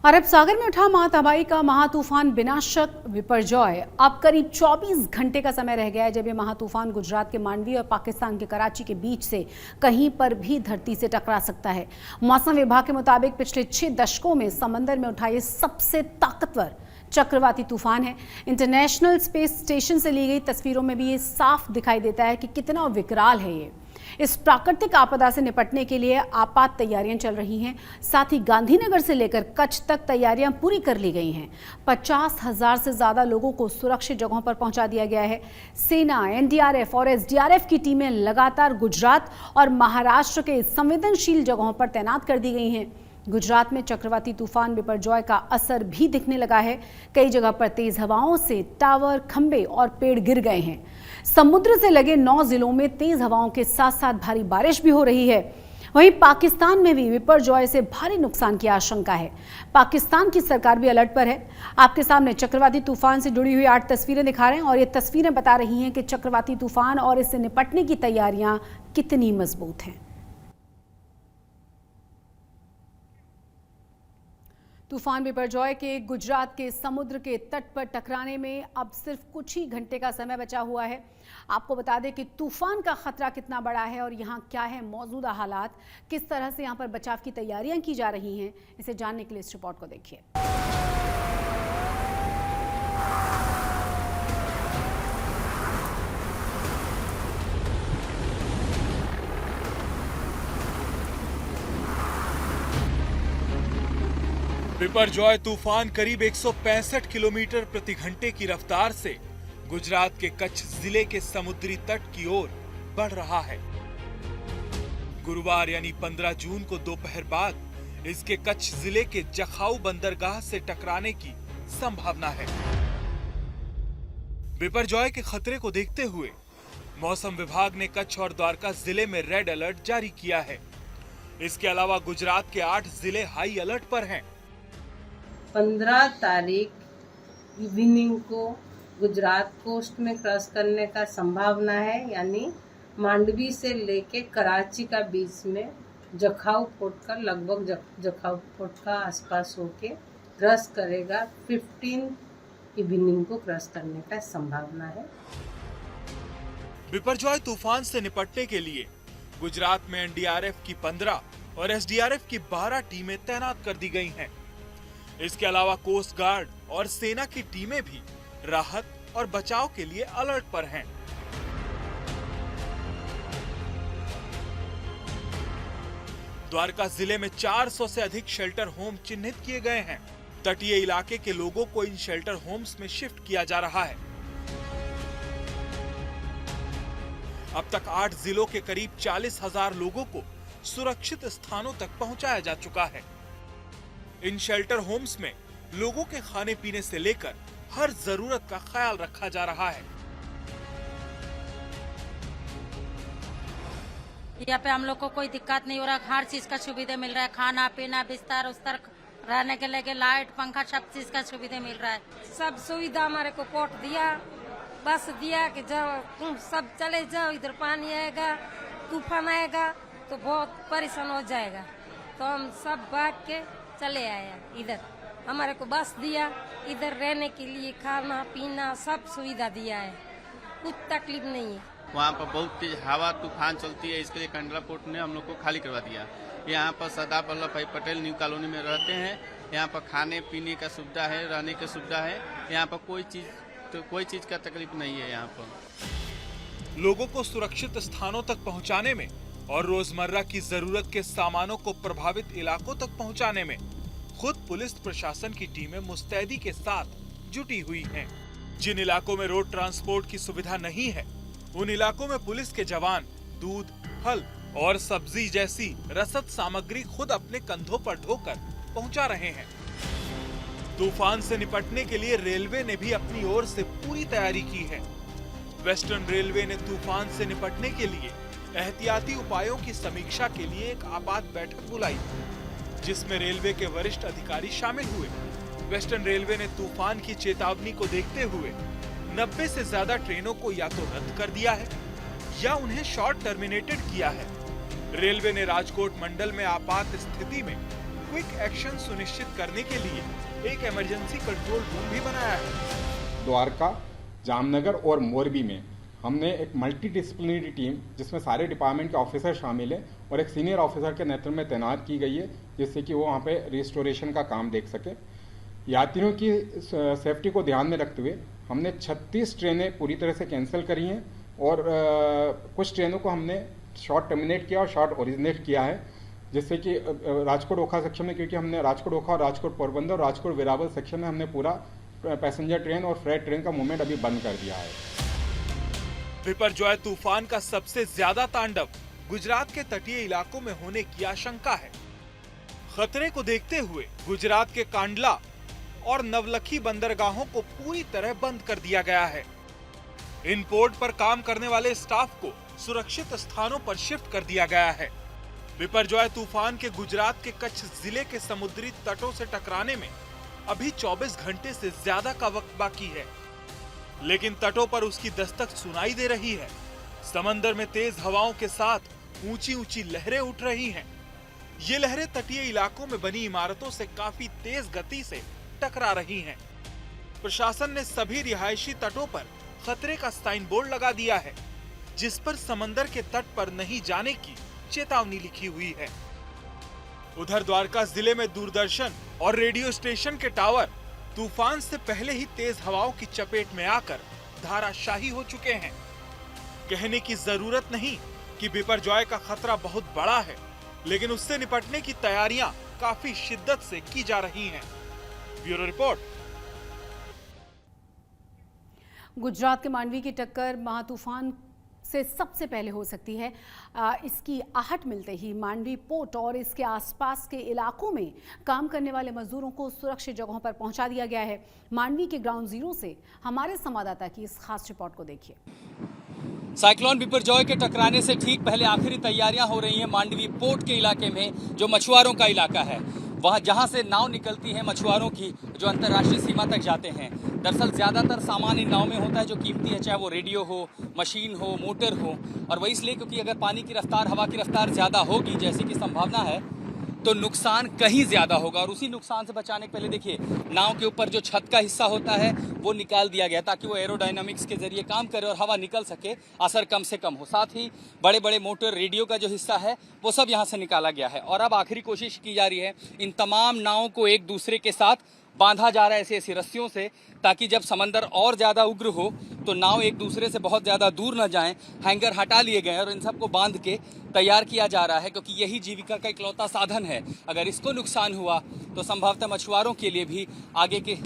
अरब सागर में उठा महातबाही का महातूफान विनाशक विपर्जॉय अब करीब 24 घंटे का समय रह गया है जब ये महातूफान गुजरात के मांडवी और पाकिस्तान के कराची के बीच से कहीं पर भी धरती से टकरा सकता है। मौसम विभाग के मुताबिक पिछले 6 दशकों में समंदर में उठा ये सबसे ताकतवर चक्रवाती तूफान है। इंटरनेशनल स्पेस स्टेशन से ली गई तस्वीरों में भी ये साफ दिखाई देता है कि कितना विकराल है ये। इस प्राकृतिक आपदा से निपटने के लिए आपात तैयारियां चल रही हैं। साथ ही गांधीनगर से लेकर कच्छ तक तैयारियां पूरी कर ली गई हैं। 50,000 से ज्यादा लोगों को सुरक्षित जगहों पर पहुंचा दिया गया है। सेना, एनडीआरएफ और एसडीआरएफ की टीमें लगातार गुजरात और महाराष्ट्र के संवेदनशील जगहों पर तैनात कर दी गई हैं। गुजरात में चक्रवाती तूफान बिपरजॉय का असर भी दिखने लगा है। कई जगह पर तेज हवाओं से टावर, खंबे और पेड़ गिर गए हैं। समुद्र से लगे 9 जिलों में तेज हवाओं के साथ साथ भारी बारिश भी हो रही है। वहीं पाकिस्तान में भी बिपरजॉय से भारी नुकसान की आशंका है। पाकिस्तान की सरकार भी अलर्ट पर है। आपके सामने चक्रवाती तूफान से जुड़ी हुई 8 तस्वीरें दिखा रहे हैं और ये तस्वीरें बता रही हैं कि चक्रवाती तूफान और इससे निपटने की तैयारियां कितनी मजबूत हैं। तूफान बिपरजॉय के गुजरात के समुद्र के तट पर टकराने में अब सिर्फ कुछ ही घंटे का समय बचा हुआ है। आपको बता दें कि तूफान का खतरा कितना बड़ा है और यहाँ क्या है मौजूदा हालात, किस तरह से यहाँ पर बचाव की तैयारियां की जा रही हैं, इसे जानने के लिए इस रिपोर्ट को देखिए। बिपरजॉय तूफान करीब 165 किलोमीटर प्रति घंटे की रफ्तार से गुजरात के कच्छ जिले के समुद्री तट की ओर बढ़ रहा है। गुरुवार यानी 15 जून को दोपहर बाद इसके कच्छ जिले के जखाऊ बंदरगाह से टकराने की संभावना है। बिपरजॉय के खतरे को देखते हुए मौसम विभाग ने कच्छ और द्वारका जिले में रेड अलर्ट जारी किया है। इसके अलावा गुजरात के 8 जिले हाई अलर्ट पर हैं। 15 तारीख इवनिंग को गुजरात कोस्ट में क्रॉस करने का संभावना है, यानी मांडवी से लेके कराची का बीच में जखाऊ पोर्ट का लगभग जखाऊ पोर्ट का आसपास होके क्रॉस करेगा। 15 इवनिंग को क्रॉस करने का संभावना है। बिपरजॉय तूफान से निपटने के लिए गुजरात में एनडीआरएफ की 15 और एसडीआरएफ की 12 टीमें तैनात कर दी गई हैं। इसके अलावा कोस्ट गार्ड और सेना की टीमें भी राहत और बचाव के लिए अलर्ट पर हैं। द्वारका जिले में 400 से अधिक शेल्टर होम चिन्हित किए गए हैं। तटीय इलाके के लोगों को इन शेल्टर होम्स में शिफ्ट किया जा रहा है। अब तक 8 जिलों के करीब 40,000 लोगों को सुरक्षित स्थानों तक पहुंचाया जा चुका है। इन शेल्टर होम्स में लोगों के खाने पीने से लेकर हर जरूरत का ख्याल रखा जा रहा है। यहाँ पे हम लोग को कोई दिक्कत नहीं हो रहा, हर चीज का सुविधा मिल रहा है। खाना पीना, बिस्तर उस्तर, रहने के लिए लाइट, पंखा, सब चीज का सुविधा मिल रहा है। सब सुविधा हमारे को पोर्ट दिया, बस दिया कि जाओ सब चले जाओ। इधर पानी आएगा, तूफान आएगा तो बहुत परेशान हो जाएगा, तो हम सब भाग के चले आए। इधर हमारे को बस दिया, इधर रहने के लिए खाना पीना सब सुविधा दिया है, कुछ तकलीफ नहीं है। वहाँ पर बहुत तेज हवा तूफान चलती है, इसके लिए कंडला पोर्ट ने हम लोग को खाली करवा दिया। यहाँ पर सरदार वल्लभ भाई पटेल न्यू कॉलोनी में रहते हैं। यहाँ पर खाने पीने का सुविधा है, रहने की सुविधा है। यहाँ पर कोई चीज का तकलीफ नहीं है। यहाँ पर लोगों को सुरक्षित स्थानों तक पहुँचाने में और रोजमर्रा की जरूरत के सामानों को प्रभावित इलाकों तक पहुँचाने में खुद पुलिस प्रशासन की टीमें मुस्तैदी के साथ जुटी हुई हैं। जिन इलाकों में रोड ट्रांसपोर्ट की सुविधा नहीं है, उन इलाकों में पुलिस के जवान दूध, फल और सब्जी जैसी रसद सामग्री खुद अपने कंधों पर ढोकर पहुंचा रहे हैं। तूफान से निपटने के लिए रेलवे ने भी अपनी ओर से पूरी तैयारी की है। वेस्टर्न रेलवे ने तूफान से निपटने के लिए एहतियाती उपायों की समीक्षा के लिए एक आपात बैठक बुलाई, जिसमें रेलवे के वरिष्ठ अधिकारी शामिल हुए। वेस्टर्न रेलवे ने तूफान की चेतावनी को देखते हुए 90 से ज्यादा ट्रेनों को या तो रद्द कर दिया है या उन्हें शॉर्ट टर्मिनेटेड किया है। रेलवे ने राजकोट मंडल में आपात स्थिति में क्विक एक्शन सुनिश्चित करने के लिए एक इमरजेंसी कंट्रोल रूम भी बनाया है। द्वारका, जामनगर और मोरबी में हमने एक मल्टी डिसिप्लिनरी टीम जिसमें सारे डिपार्टमेंट के ऑफिसर शामिल है और एक सीनियर ऑफिसर के नेतृत्व में तैनात की गई है, जिससे कि वो वहाँ पे रिस्टोरेशन का काम देख सके। यात्रियों की सेफ्टी को ध्यान में रखते हुए हमने 36 ट्रेनें पूरी तरह से कैंसिल करी हैं और कुछ ट्रेनों को हमने शॉर्ट टर्मिनेट किया और शॉर्ट ओरिजिनेट किया है, जिससे कि राजकोट ओखा सेक्शन में, क्योंकि हमने राजकोट ओखा और राजकोट पोरबंदर और राजकोट वेरावल सेक्शन में हमने पूरा पैसेंजर ट्रेन और फ्रेट ट्रेन का मूवमेंट अभी बंद कर दिया है। बिपरजॉय तूफान का सबसे ज्यादा तांडव गुजरात के तटीय इलाकों में होने की आशंका है। खतरे को देखते हुए गुजरात के कांडला और नवलखी बंदरगाहों को पूरी तरह बंद कर दिया गया है। इन पोर्ट पर काम करने वाले स्टाफ को सुरक्षित स्थानों पर शिफ्ट कर दिया गया है। बिपरजॉय तूफान के गुजरात के कच्छ जिले के समुद्री तटों से टकराने में अभी 24 घंटे से ज्यादा का वक्त बाकी है, लेकिन तटों पर उसकी दस्तक सुनाई दे रही है। समंदर में तेज हवाओं के साथ ऊंची ऊंची लहरें उठ रही हैं। ये लहरें तटीय इलाकों में बनी इमारतों से काफी तेज गति से टकरा रही हैं। प्रशासन ने सभी रिहायशी तटों पर खतरे का साइन बोर्ड लगा दिया है, जिस पर समंदर के तट पर नहीं जाने की चेतावनी लिखी हुई है। उधर द्वारका जिले में दूरदर्शन और रेडियो स्टेशन के टावर तूफान से पहले ही तेज हवाओं की चपेट में आकर धाराशाही हो चुके हैं। कहने की जरूरत नहीं कि बिपरजॉय का खतरा बहुत बड़ा है, लेकिन उससे निपटने की तैयारियां काफी शिद्दत से की जा रही हैं। Bureau report. गुजरात के मांडवी की टक्कर महातूफान से सबसे पहले हो सकती है। इसकी आहट मिलते ही मांडवी पोर्ट और इसके आसपास के इलाकों में काम करने वाले मजदूरों को सुरक्षित जगहों पर पहुंचा दिया गया है। मांडवी के ग्राउंड जीरो से हमारे संवाददाता की इस खास रिपोर्ट को देखिए। साइक्लोन बिपरजॉय के टकराने से ठीक पहले आखिरी तैयारियां हो रही हैं मांडवी पोर्ट के इलाके में, जो मछुआरों का इलाका है। वहाँ जहाँ से नाव निकलती है मछुआरों की, जो अंतर्राष्ट्रीय सीमा तक जाते हैं। दरअसल ज़्यादातर सामान इन नाव में होता है जो कीमती है, चाहे वो रेडियो हो, मशीन हो, मोटर हो। और वही इसलिए क्योंकि अगर पानी की रफ्तार, हवा की रफ्तार ज़्यादा होगी जैसे कि संभावना है, तो नुकसान कहीं ज़्यादा होगा। और उसी नुकसान से बचाने के पहले देखिए, नाव के ऊपर जो छत का हिस्सा होता है वो निकाल दिया गया ताकि वो एरोडायनामिक्स के जरिए काम करे और हवा निकल सके, असर कम से कम हो। साथ ही बड़े बड़े मोटर, रेडियो का जो हिस्सा है वो सब यहाँ से निकाला गया है। और अब आखिरी कोशिश की जा रही है, इन तमाम नावों को एक दूसरे के साथ बांधा जा रहा है ऐसी ऐसी रस्सियों से, ताकि जब समंदर और ज़्यादा उग्र हो तो नाव एक दूसरे से बहुत ज़्यादा दूर न जाएं। हैंगर हटा लिए गए और इन सबको बांध के तैयार किया जा रहा है, क्योंकि यही जीविका का इकलौता साधन है। अगर इसको नुकसान हुआ तो संभवतः मछुआरों के लिए भी आगे के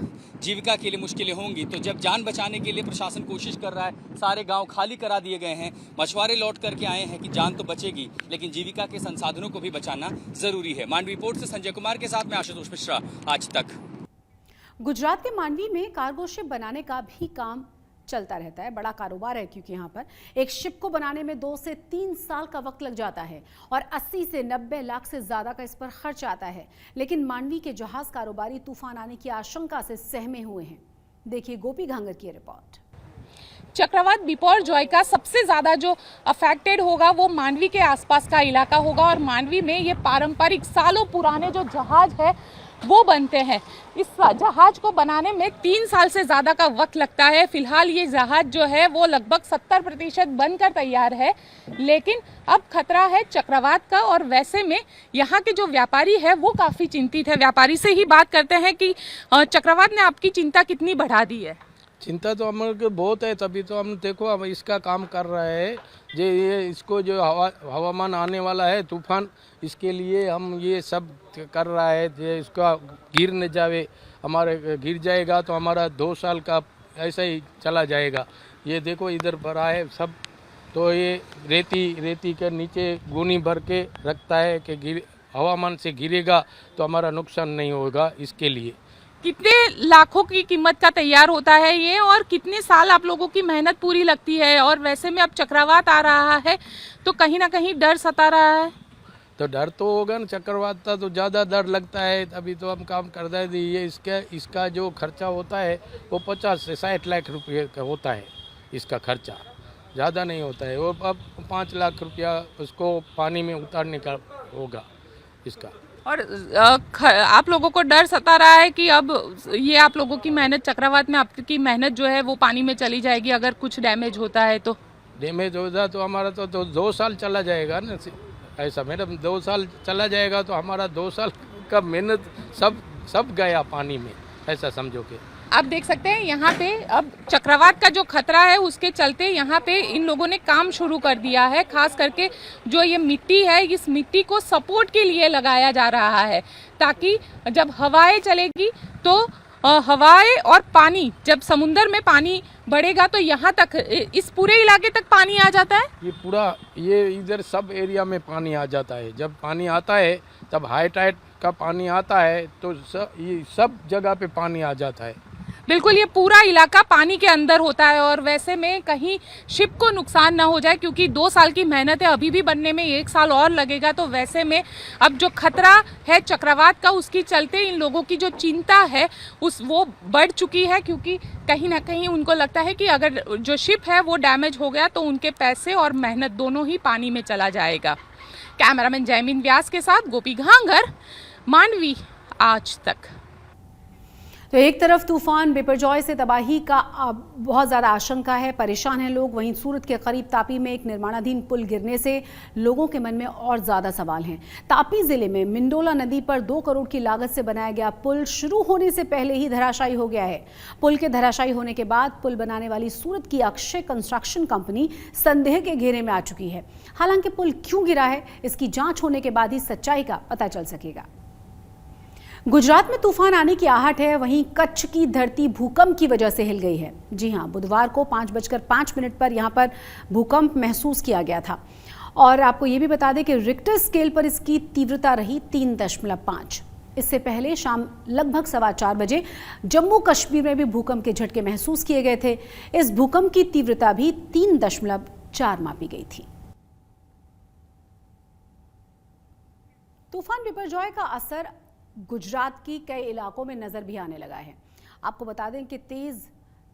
जीविका के लिए मुश्किलें होंगी। तो जब जान बचाने के लिए प्रशासन कोशिश कर रहा है, सारे गाँव खाली करा दिए गए हैं, मछुआरे लौट करके आए हैं कि जान तो बचेगी, लेकिन जीविका के संसाधनों को भी बचाना जरूरी है। मांडवी पोर्ट से संजय कुमार के साथ मैं आशुतोष मिश्रा, आज तक। गुजरात के मांडवी में कार्गो शिप बनाने का भी काम चलता रहता है। बड़ा कारोबार है, क्योंकि यहाँ पर एक शिप को बनाने में 2 से 3 साल का वक्त लग जाता है और 80 से 90 लाख से ज़्यादा का इस पर खर्च आता है। लेकिन मांडवी के जहाज कारोबारी तूफान आने की आशंका से सहमे हुए हैं। देखिए गोपी घांगर की रिपोर्ट। चक्रवात बिपरजॉय का सबसे ज़्यादा जो अफेक्टेड होगा वो मांडवी के आसपास का इलाका होगा। और मांडवी में ये पारंपरिक सालों पुराने जो जहाज है वो बनते हैं। इस जहाज को बनाने में 3 साल से ज़्यादा का वक्त लगता है। फिलहाल ये जहाज जो है वो लगभग 70% बनकर तैयार है, लेकिन अब खतरा है चक्रवात का। और वैसे में यहाँ के जो व्यापारी है वो काफ़ी चिंतित है। व्यापारी से ही बात करते हैं कि चक्रवात ने आपकी चिंता कितनी बढ़ा दी है। चिंता तो हम लोग बहुत है, तभी तो हम देखो हम इसका काम कर रहे हैं। ये इसको जो हवामान आने वाला है तूफान, इसके लिए हम ये सब कर रहा है। जो इसका गिर न जावे, हमारे गिर जाएगा तो हमारा 2 साल का ऐसा ही चला जाएगा। ये देखो इधर भरा है सब, तो ये रेती के नीचे गुनी भर के रखता है कि हवामान से गिरेगा तो हमारा नुकसान नहीं होगा। इसके लिए कितने लाखों की कीमत का तैयार होता है ये, और कितने साल आप लोगों की मेहनत पूरी लगती है। और वैसे में अब चक्रवात आ रहा है तो कहीं ना कहीं डर सता रहा है। तो डर तो होगा ना, चक्रवात का तो ज़्यादा डर लगता है, तभी तो हम काम करते हैं। ये इसका जो खर्चा होता है वो 50 से 60 लाख रुपये का होता है। इसका खर्चा ज़्यादा नहीं होता है। और अब 5 लाख रुपया उसको पानी में उतारने का होगा इसका। और आप लोगों को डर सता रहा है कि अब ये आप लोगों की मेहनत, चक्रवात में आपकी मेहनत जो है वो पानी में चली जाएगी अगर कुछ डैमेज होता है तो? डैमेज हो जाए तो हमारा तो 2 साल चला जाएगा ना। ऐसा मैडम 2 साल चला जाएगा तो हमारा 2 साल का मेहनत सब गया पानी में, ऐसा समझो कि। आप देख सकते हैं यहाँ पे अब चक्रवात का जो खतरा है उसके चलते यहाँ पे इन लोगों ने काम शुरू कर दिया है। खास करके जो ये मिट्टी है, इस मिट्टी को सपोर्ट के लिए लगाया जा रहा है ताकि जब हवाएं चलेगी तो हवाएं और पानी, जब समुद्र में पानी बढ़ेगा तो यहाँ तक, इस पूरे इलाके तक पानी आ जाता है। ये इधर सब एरिया में पानी आ जाता है। जब पानी आता है तब हाई टाइड का पानी आता है तो ये सब जगह पे पानी आ जाता है। बिल्कुल, ये पूरा इलाका पानी के अंदर होता है और वैसे में कहीं शिप को नुकसान ना हो जाए, क्योंकि 2 साल की मेहनत है, अभी भी बनने में 1 साल और लगेगा। तो वैसे में अब जो खतरा है चक्रवात का, उसकी चलते इन लोगों की जो चिंता है वो बढ़ चुकी है, क्योंकि कहीं ना कहीं उनको लगता है कि अगर जो शिप है वो डैमेज हो गया तो उनके पैसे और मेहनत दोनों ही पानी में चला जाएगा। कैमरामैन जयमीन व्यास के साथ गोपी घांगर, मांडवी आज तक। तो एक तरफ तूफान बिपरजॉय से तबाही का बहुत ज़्यादा आशंका है, परेशान हैं लोग। वहीं सूरत के करीब तापी में एक निर्माणाधीन पुल गिरने से लोगों के मन में और ज़्यादा सवाल हैं। तापी ज़िले में मिंडोला नदी पर 2 करोड़ की लागत से बनाया गया पुल शुरू होने से पहले ही धराशायी हो गया है। पुल के धराशायी होने के बाद पुल बनाने वाली सूरत की अक्षय कंस्ट्रक्शन कंपनी संदेह के घेरे में आ चुकी है। हालांकि पुल क्यों गिरा है, इसकी जाँच होने के बाद ही सच्चाई का पता चल सकेगा। गुजरात में तूफान आने की आहट है, वहीं कच्छ की धरती भूकंप की वजह से हिल गई है। जी हां, बुधवार को 5:05 पर यहां पर भूकंप महसूस किया गया था और आपको ये भी बता दें कि रिक्टर स्केल पर इसकी तीव्रता रही 3.5। इससे पहले शाम लगभग 4:15 बजे जम्मू कश्मीर में भी भूकंप के झटके महसूस किए गए थे। इस भूकंप की तीव्रता भी 3.4 मापी गई थी। तूफान बिपरजॉय का असर गुजरात की कई इलाकों में नजर भी आने लगा है। आपको बता दें कि तेज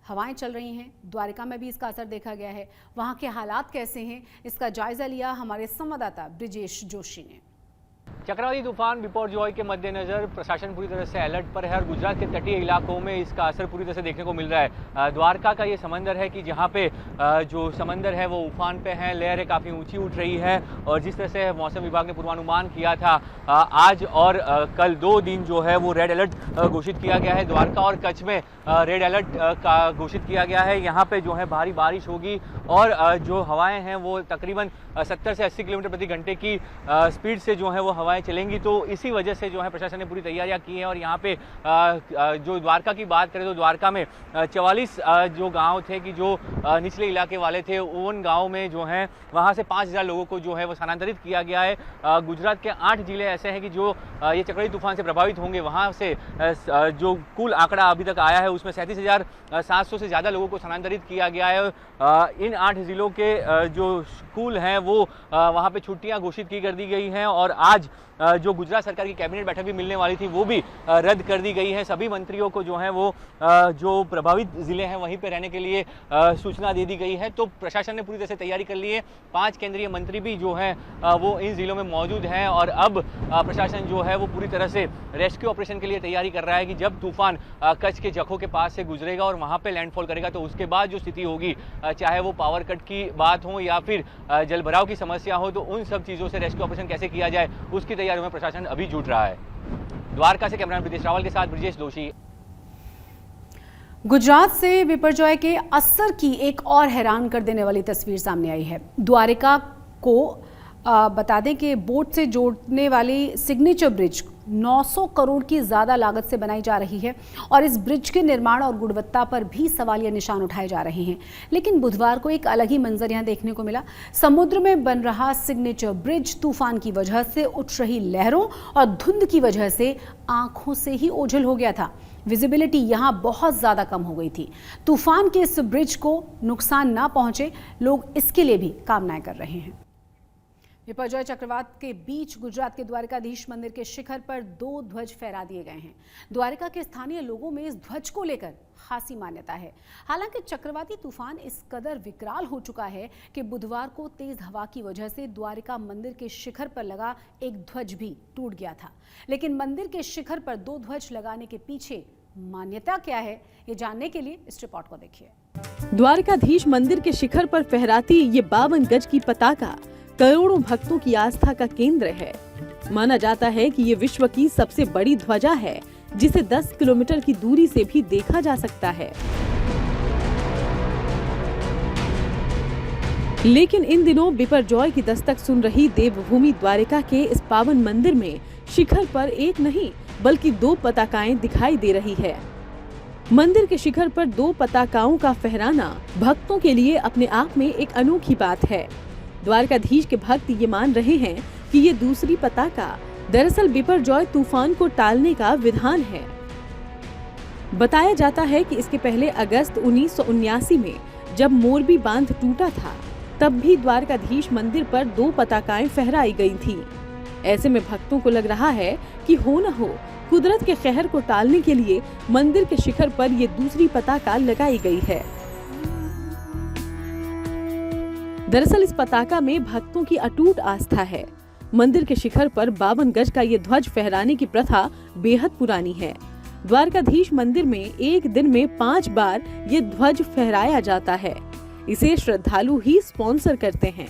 हवाएं चल रही हैं, द्वारका में भी इसका असर देखा गया है। वहां के हालात कैसे हैं, इसका जायजा लिया हमारे संवाददाता ब्रिजेश जोशी ने। चक्रवाती तूफान बिपरजॉय के मद्देनजर प्रशासन पूरी तरह से अलर्ट पर है और गुजरात के तटीय इलाकों में इसका असर पूरी तरह से देखने को मिल रहा है। द्वारका का ये समंदर है कि जहाँ पे जो समंदर है वो उफान पे है, लहरें काफ़ी ऊंची उठ रही है और जिस तरह से मौसम विभाग ने पूर्वानुमान किया था आज और कल 2 दिन जो है वो रेड अलर्ट घोषित किया गया है। द्वारका और कच्छ में रेड अलर्ट का घोषित किया गया है। यहाँ पे जो है भारी बारिश होगी और जो हवाएं हैं वो तकरीबन 70 से 80 किलोमीटर प्रति घंटे की स्पीड से जो है वो हवाएं चलेंगी। तो इसी वजह से जो है प्रशासन ने पूरी तैयारियां की हैं और यहाँ पे जो द्वारका की बात करें तो द्वारका में 44 जो गांव थे कि जो निचले इलाके वाले थे, उन गांव में जो है वहाँ से 5000 लोगों को जो है वो स्थानांतरित किया गया है। गुजरात के 8 जिले ऐसे हैं कि जो ये चक्रवाती तूफान से प्रभावित होंगे। वहाँ से जो कुल आंकड़ा अभी तक आया है उसमें 37,700 से ज़्यादा लोगों को स्थानांतरित किया गया है। इन 8 जिलों के जो स्कूल हैं वो वहाँ पे छुट्टियाँ घोषित कर दी गई हैं और आज जो गुजरात सरकार की कैबिनेट बैठक भी मिलने वाली थी वो भी रद्द कर दी गई है। सभी मंत्रियों को जो है वो जो प्रभावित ज़िले हैं वहीं पे रहने के लिए सूचना दे दी गई है। तो प्रशासन ने पूरी तरह से तैयारी कर ली है। 5 केंद्रीय मंत्री भी जो हैं वो इन ज़िलों में मौजूद हैं और अब प्रशासन जो है वो पूरी तरह से रेस्क्यू ऑपरेशन के लिए तैयारी कर रहा है कि जब तूफान कच्छ के जखों के पास से गुजरेगा और वहाँ पर लैंडफॉल करेगा तो उसके बाद जो स्थिति होगी, चाहे वो पावर कट की बात हो या फिर जलभराव की समस्या हो, तो उन सब चीज़ों से रेस्क्यू ऑपरेशन कैसे किया जाए उसकी तैयारियों में प्रशासन अभी जुट रहा है। द्वारका से कैमरामैन प्रीतेश रावल के साथ ब्रिजेश जोशी। गुजरात से बिपरजॉय के असर की एक और हैरान कर देने वाली तस्वीर सामने आई है। द्वारका को बता दें कि बोट से जोड़ने वाली सिग्नेचर ब्रिज 900 करोड़ की ज़्यादा लागत से बनाई जा रही है और इस ब्रिज के निर्माण और गुणवत्ता पर भी सवालिया निशान उठाए जा रहे हैं। लेकिन बुधवार को एक अलग ही मंजर यहां देखने को मिला। समुद्र में बन रहा सिग्नेचर ब्रिज तूफान की वजह से उठ रही लहरों और धुंध की वजह से आंखों से ही ओझल हो गया था। विजिबिलिटी यहां बहुत ज़्यादा कम हो गई थी। तूफान के इस ब्रिज को नुकसान ना पहुंचे, लोग इसके लिए भी कामनाएं कर रहे हैं। विपर्जय चक्रवात के बीच गुजरात के द्वारकाधीश मंदिर के शिखर पर 2 ध्वज फहरा दिए गए हैं। द्वारका के स्थानीय लोगों में इस ध्वज को लेकर खासी मान्यता है। हालांकि चक्रवाती तूफान इस कदर विकराल हो चुका है कि बुधवार को तेज हवा की वजह से द्वारका मंदिर के शिखर पर लगा एक ध्वज भी टूट गया था। लेकिन मंदिर के शिखर पर 2 ध्वज लगाने के पीछे मान्यता क्या है, ये जानने के लिए इस रिपोर्ट को देखिए। द्वारकाधीश मंदिर के शिखर पर फहराती ये 52 गज की पताका करोड़ों भक्तों की आस्था का केंद्र है। माना जाता है कि ये विश्व की सबसे बड़ी ध्वजा है, जिसे 10 किलोमीटर की दूरी से भी देखा जा सकता है। लेकिन इन दिनों बिपरजॉय की दस्तक सुन रही देवभूमि द्वारका के इस पावन मंदिर में शिखर पर एक नहीं बल्कि 2 पताकाएं दिखाई दे रही है। मंदिर के शिखर पर 2 पताकाओं का फहराना भक्तों के लिए अपने आप में एक अनोखी बात है। द्वारकाधीश के भक्त ये मान रहे हैं कि ये दूसरी पताका दरअसल बिपरजॉय तूफान को टालने का विधान है। बताया जाता है कि इसके पहले अगस्त 1979 में जब मोरबी बांध टूटा था, तब भी द्वारकाधीश मंदिर पर 2 पताकाएं फहराई गई थीं। ऐसे में भक्तों को लग रहा है कि हो न हो कुदरत के कहर को टालने के लिए मंदिर के शिखर पर ये दूसरी पताका लगाई गई है। दरअसल इस पताका में भक्तों की अटूट आस्था है। मंदिर के शिखर पर 52 गज का ये ध्वज फहराने की प्रथा बेहद पुरानी है। द्वारकाधीश मंदिर में एक दिन में 5 बार ये ध्वज फहराया जाता है। इसे श्रद्धालु ही स्पॉन्सर करते हैं।